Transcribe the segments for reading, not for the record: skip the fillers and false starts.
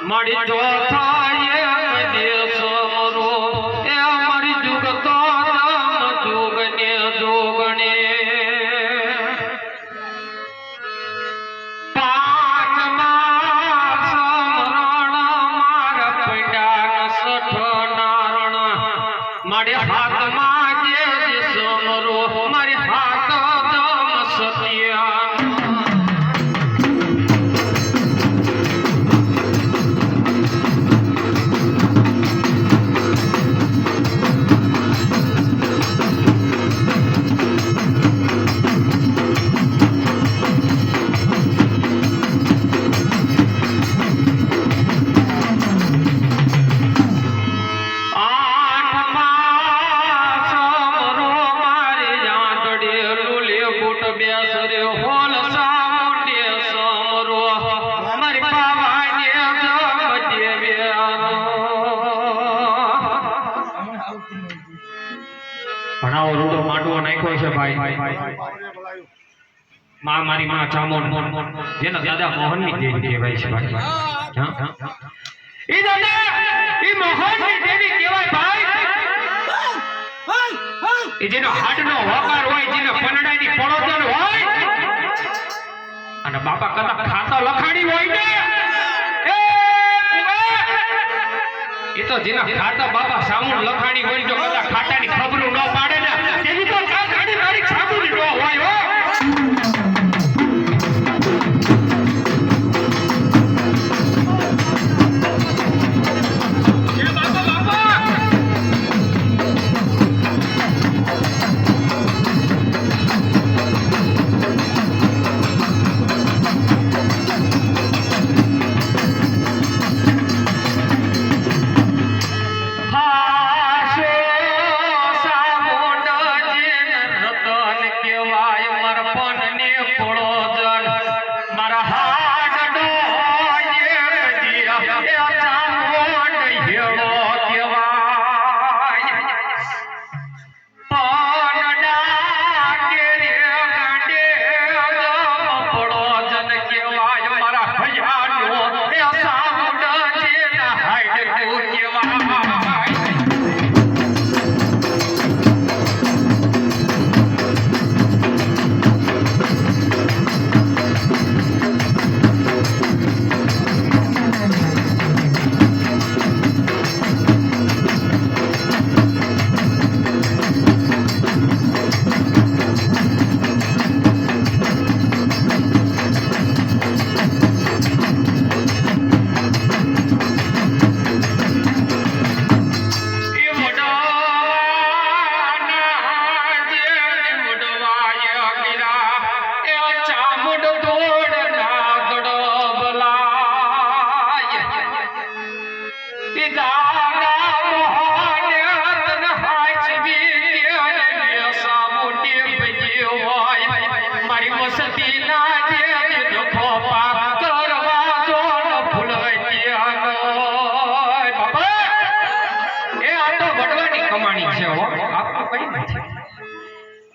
મારી જો થાય દેશ મરો એ મારી જુગતો જુગને જોગણે મારે હાથમાં જે સમરો મારે હાથ દમ સત્યાન ભણાવો રૂડો માંડવો નાખ્યો છે ભાઈ માં મારી માં ચામોન જેના દાદા મોહન ની દેવી કહેવાય છે ભાઈ ઈ દાદા ઈ મોહન ની દેવી કહેવાય ભાઈ ઈ જેનો હાડનો હોકાર હોય જેનો પનડાની પડોદન હોય અને બાપા કદા ખાતા લખાણી હોય ને એ તો જેના ખાતા બાપા સામુન લખાણી હોય જો કદા ખાટાની ખબરું ન પાડે ને તેની તો ગાડી મારી સામુની ન હોય હો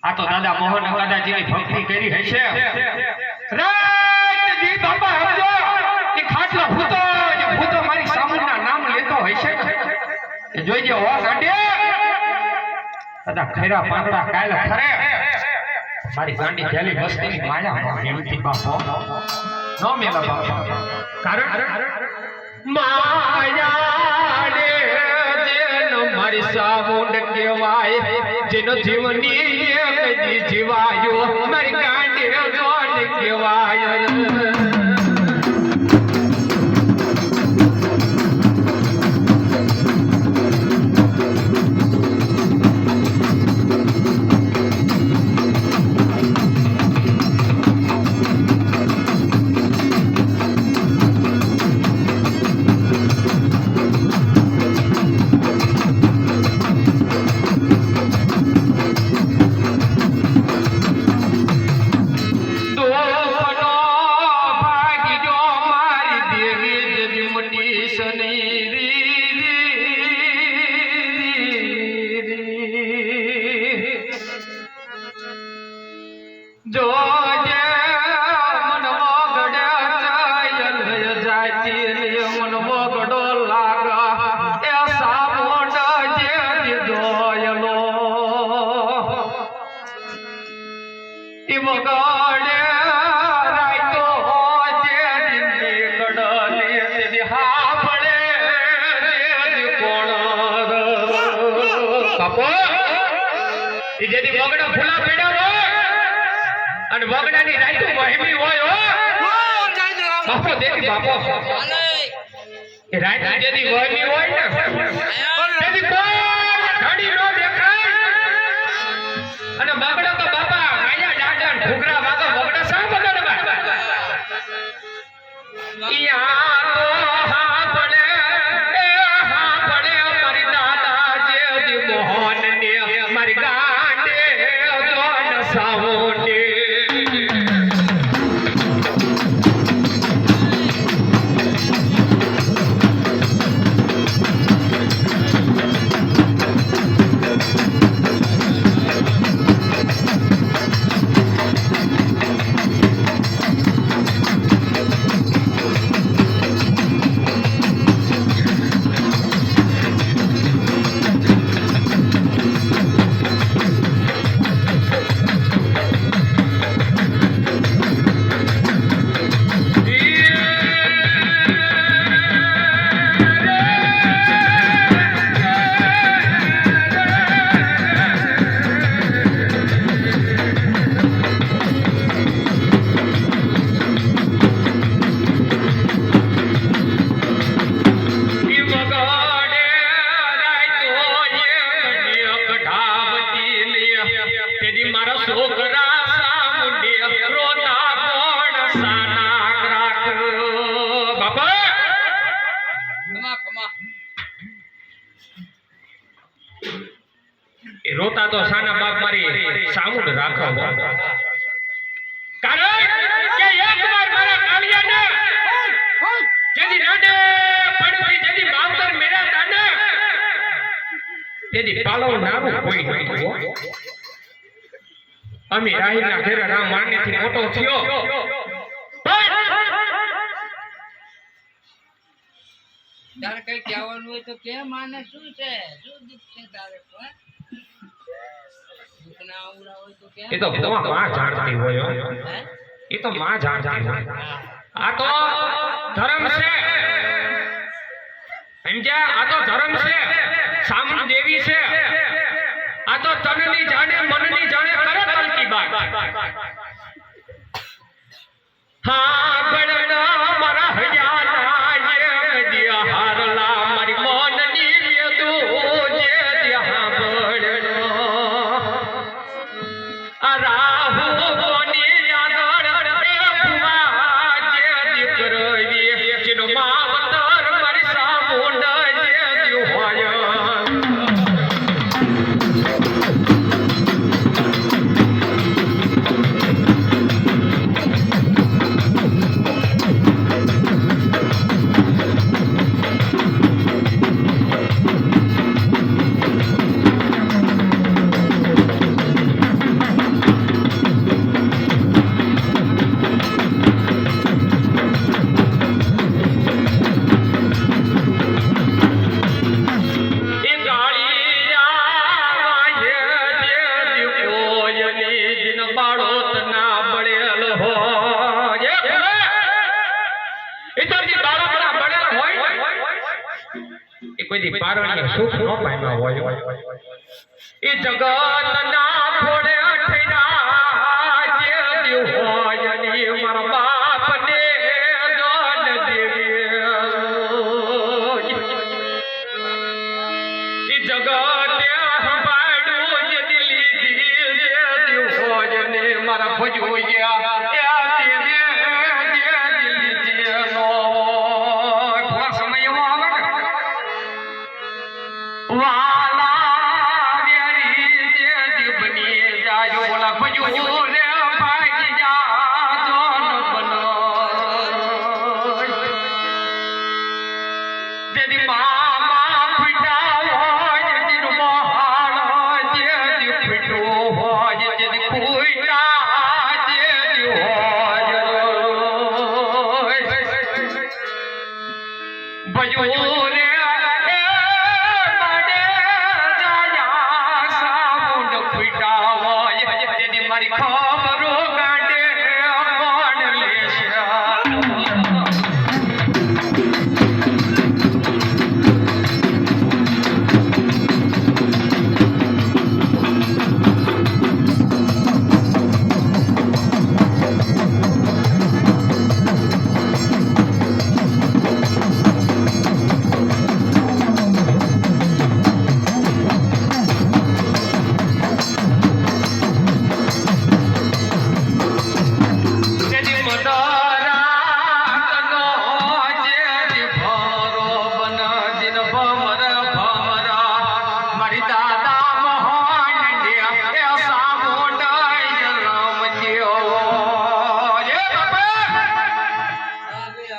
આ તો દાદા મોહન દાદાજીની ભક્તિ કરી હશે રાત દી બાપા હરજો કે ખાટલો ભૂતો મારી સામુના નામ લેતો હશે એ જોઈજે હો ગાંડે દાદા ખૈરા પાંદડા કાલ ખરે મારી ગાંડી જેલી વસ્તીની માયા એમથી બાપો નો મેલા બાપા કારણ માયા રે જેનો મારી સામુંડ કહેવાય જેનો જીવની કદી જીવાયો મારી ગાંડી જોન કહેવાય જેથી વગડા ફૂલા પડ્યા હોય અને વગડાની રાઈતું વહેમી હોય હો બાપો દેખી બાપો એ રાઈતું જેથી વહેમી હોય ને તેથી કોઈ ઘડી નો દેખાય અને વગડા તો બાપા આયા ડાડા ઢોકરા વાગો વગડા સા બગડવા ઈયા તો હા પડે મારી દાદા જેથી મોહન ને મારી ગાંડે જોન સાવોને રોતા તો સાના બાપ મારી સામુંડ રાખો કારણ કે એકવાર મારા કાલિયાને જેદી નાડે પડતી જેદી માવતર મેરા તાને તેદી પાલવ નાનું કોઈ નહોતું અમી રાહીના ઘરે રામ માનેથી મોટો થયો તારે કઈ કહેવાનું હોય તો કે માને શું છે શું દુઃખ છે તારે પણ દુઃખના આવડા હોય તો કે એ તો માં જાણતી હોય એ તો માં જાણતી હોય આ તો ધર્મ છે સમજ્યા આ તો ધર્મ છે સામણ દેવી છે આ તો તનની જાણે મનની જાણે કરે તલકી બાત હા બળના મારા હયાના એ દિયા હારલા મારી મનની વેદુ જે દિયા બળનો આ રાહુ કોની યાદળ એ ભુવા જે દીકરવી જેનો માવતર મારી સામુંડ જે દિયો હોય સુખ નો પામ્યા હોય એ જગતના થોડે અઠરા જે દિવ હોય ની મારા બાપને જોન દેવી એ જગતે હંભાડ્યું જે દિલી જે દિવ હોય ને મારા ભજોયા મારી ખબરો ગાંડે કોણ લેશે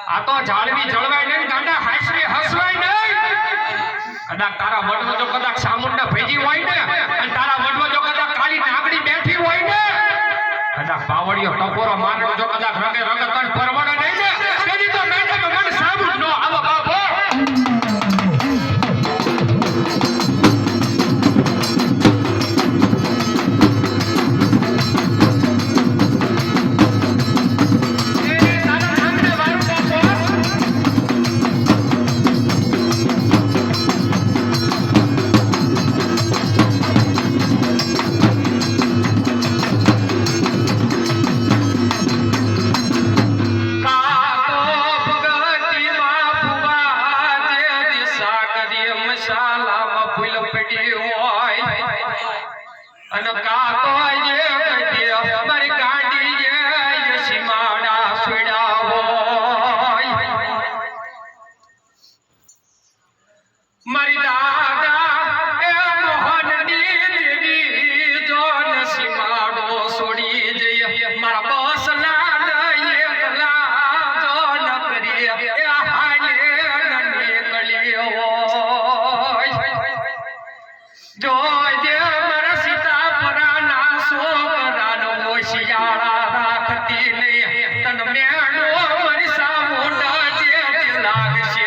આ તો જાળવી જળવાય નહીં ગાંડા હાસરી હસવાય નહીં કદાચ તારા વડવો જો કદાચ સામુંડા ભેજી હોય ને અને તારા વડવો જો કદાચ કાળી નાગડી બેઠી હોય ને કદાચ પાવડિયો ટકોરો મારવો જો કદાચ રંગે રંગ તન પરવડે નહીં ને તેથી તો મેડમ મને સાબુત નો આવો બાપો અને કાકો જે કદી મારી ગાડી જે સીમાડા સુડાવો મારી દાદા એ મોહનની દેવી જો સીમાડો છોડી જઈએ મારા બસલા એકલા જો ન કરી એ હાલે નીકળ્યો જો જે શિયાળા રાખતી નહીં તન મેળો મારી સામુંડા જે લાગશે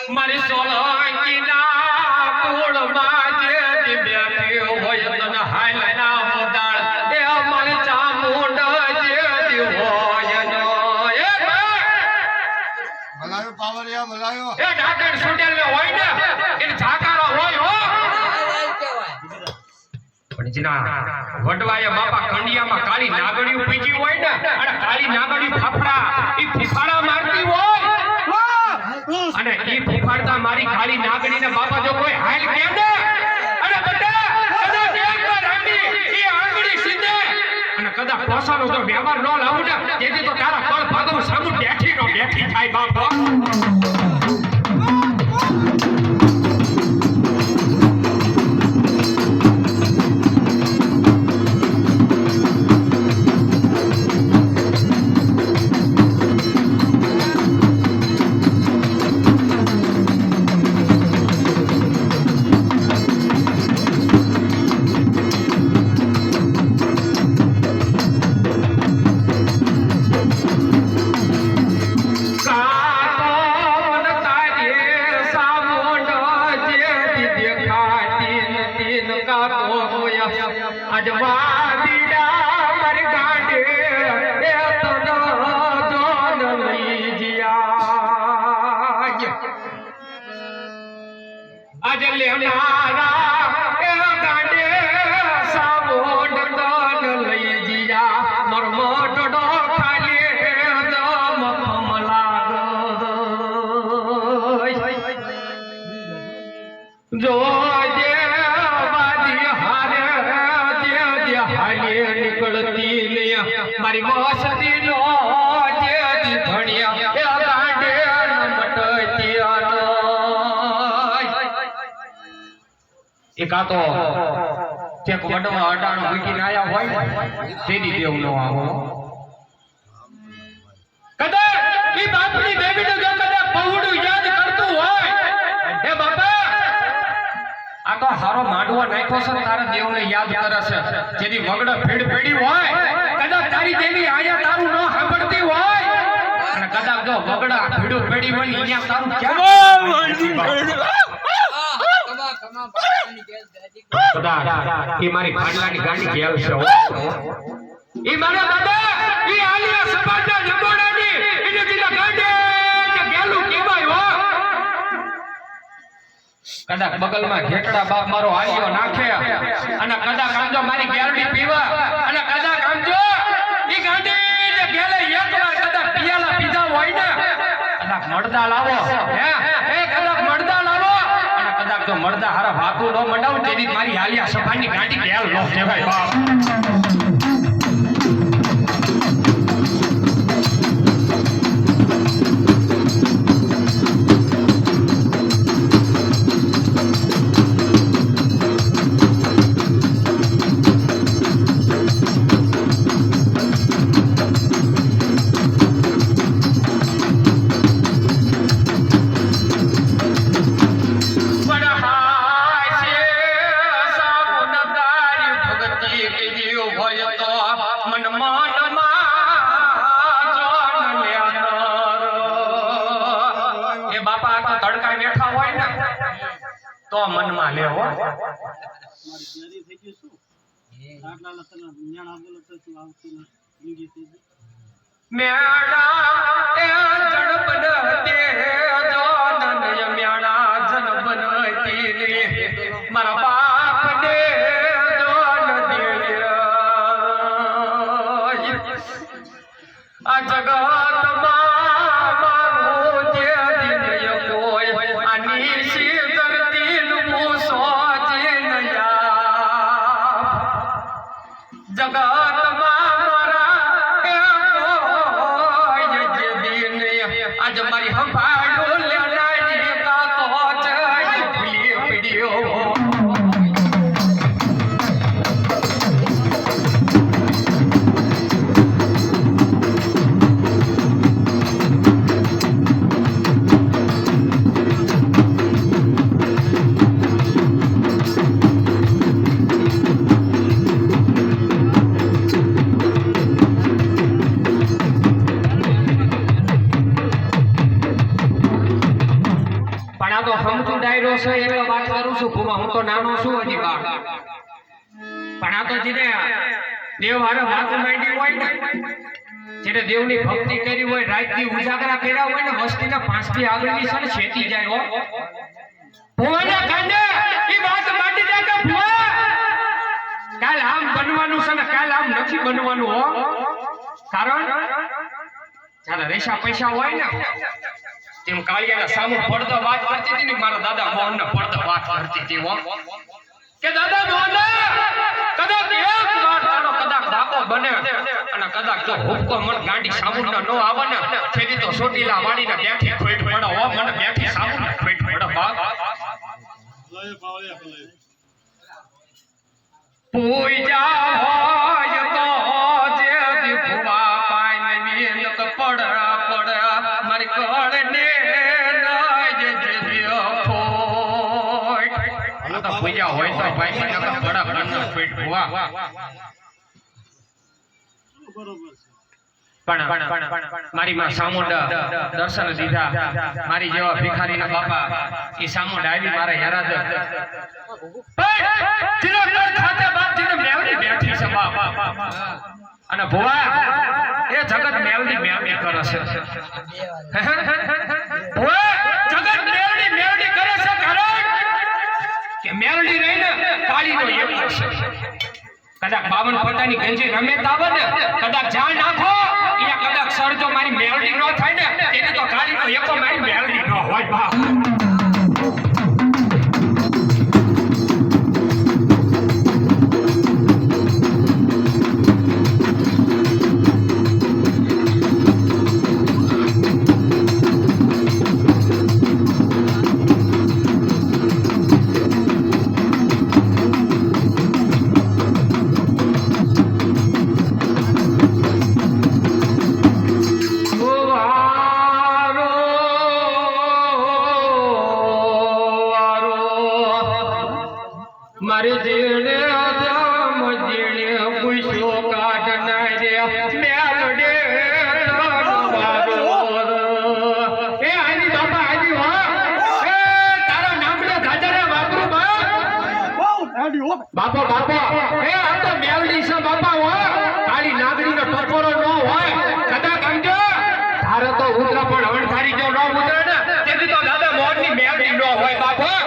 મારી સોલંકી ના કુળમાં જે બેઠી હોય તને હાલ ના મોદાળ એ મારી ચામુંડ જે હોય એ મલાયો પાવરિયા મલાયો એ ઢાકણ સુટેલ ને હોય ને એને ઝાકારો હોય હો પણ જીના વડવાયા બાપા કંડિયામાં કાળી નાગડીઓ પીજી હોય ને અને કાળી નાગડી ફાફડા ઈ ફૂફાડા મારતી હોય અને ઈ ફૂફાડતા મારી કાળી નાગડીને બાપા જો કોઈ હાલ કે ને અને બટા કદાચ એકવાર આંગળી ઈ આંગળી સીધે અને કદાચ પોસાનો જો વ્યવહાર ન લાવું ને તેથી તો તારા કળ ભાગમાં સામુ બેઠી નો બેઠી થાય બાપા મારી મોસદી નો જે ધણિયા એ ગાંડે મટતિયાનો એકા તો ચેક વડવા અડાણ મૂકીને આયા હોય તેદી દેવ નો આવો કદાચ ઈ બાપની બેબીને જો કદાચ પૌડું યાદ કરતું હોય હે બાપા આ તો હારો માંડવો નાખ્યો છે તારા દેવને યાદ કરે છે જેથી વગડો ભેડ ભેડી હોય કદાચ તારી દેવી આયા તારું ન સાંભળતી હોય અને કદાચ જો વગડા ભેડું ભેડી હોય અહીંયા તારું ક્યાં તમામ ભાઈઓની ગેલ દાદી કદાચ એ મારી ખાડલાની ગાંડી ગેલ છે હો. એ મારા દાદા એ આલિયા સમાજના જમોડાની એને કીધા ગાંડે કે ગેલું કહેવાય હો. કદાચ બગલમાં ઘેટડા બાપ મારો આલ્યો નાખે અને કદાચ આમજો મારી ગેરડી પીવા અને કદાચ આમજો ઈ ગાંડી જે ગેલે એકવાર કદાચ પિયાલા પીધા હોય ને કદાચ મળદા લાવો હે એ કદાચ મળદા લાવો અને કદાચ તો મળદા હારા ભાગું નો મંડાવું તેની મારી આલિયા સભાની ગાંડી ગેલ નો કહેવાય બાપ. તો મનમાં લેવો મેળા એ જડબન તે જોનન મેળા જનબન તીને મારા બાપ ને જોન દે આ જગત વાત કરું છું ભૂમા હું તો નાનો છું હજી બાળ પણ આ તો જેને દેવ હારે વાત માંડી હોય ને જેને દેવની ભક્તિ કરી હોય રાતની ઉજાગરા કર્યા હોય ને વસ્તીના પાંચથી આગળની છે ને છેતી જાય હો ભૂવાના કાંડે ઈ વાત માંડી દે કે ભૂવા કાલ આમ બનવાનું છે ને કાલ આમ નથી બનવાનું હો કારણ ચાલે રેશા પૈસા હોય ને તેમ કાળિયાના સામુ પડદો વાત કરતી હતી ને મારા દાદા મોહનને પડદો વાત કરતી હતી હો કે દાદા મોહન કદાચ એક વાર તારો કદાચ બાપો બને અને કદાચ જો હુક્કો મન ગાડી સામુના નો આવે ને તેની તો સોટીલા વાડીને બેઠી ખોઈટ પડો હો મને બેઠી સામુને ખોઈટ પડો બાપ પૂજા હોય તો જે દીપવા પાઈ ને નક પડ મારી કળને પૂજા હોય તો ભાઈ મને બડા બડા પેટ હોવા પણ મારી માં સામુંડા દર્શન દીધા મારી જેવા ભિખારીના બાપા ઈ સામુંડા આવી મારા હેરાદ જીનો કર ખાતે બાપ જીને મેવડી બેઠી છે બાપ અને ભુવા એ જગત મેવડી મેવડી કરે છે ભુવા જગત મેવડી કરે છે કારણ કે મેલડી રહીને કાળીનો એક છે કદાચ 52 પટ્ટાની ગંજી રમે તાવ ને કદાચ જાણ નાખો અહીંયા કદાચ સરજો મારી મેલડી નો થાય ને એને તો કાળીનો એકો મારી મેલડી નો હોય બા મારે જેણે આદમ જેણે પૂછો કાઢના રે મેલડે એ આની બાપા આની હો એ તારા નામ લે ગાજરા વાપરું બા બાપા બાપા એ આ તો મેલડી છે બાપા હોય કાળી નાગડીનો ટકોરો ન હોય કદાચ સમજો તારે તો ઉતરા પણ હણધારી જો ન ઉતરે ને તેથી તો દાદા મોરની મેલડી ન હોય બાપા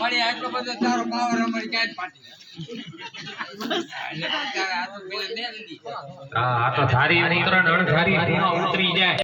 મળી આટલો બધો તારો પાવર અમારી ક્યાં પાટી તારા હાથ પેલા દે દીધી આ તો ધારી ઉતરણ અણધારી ઉતરી જાય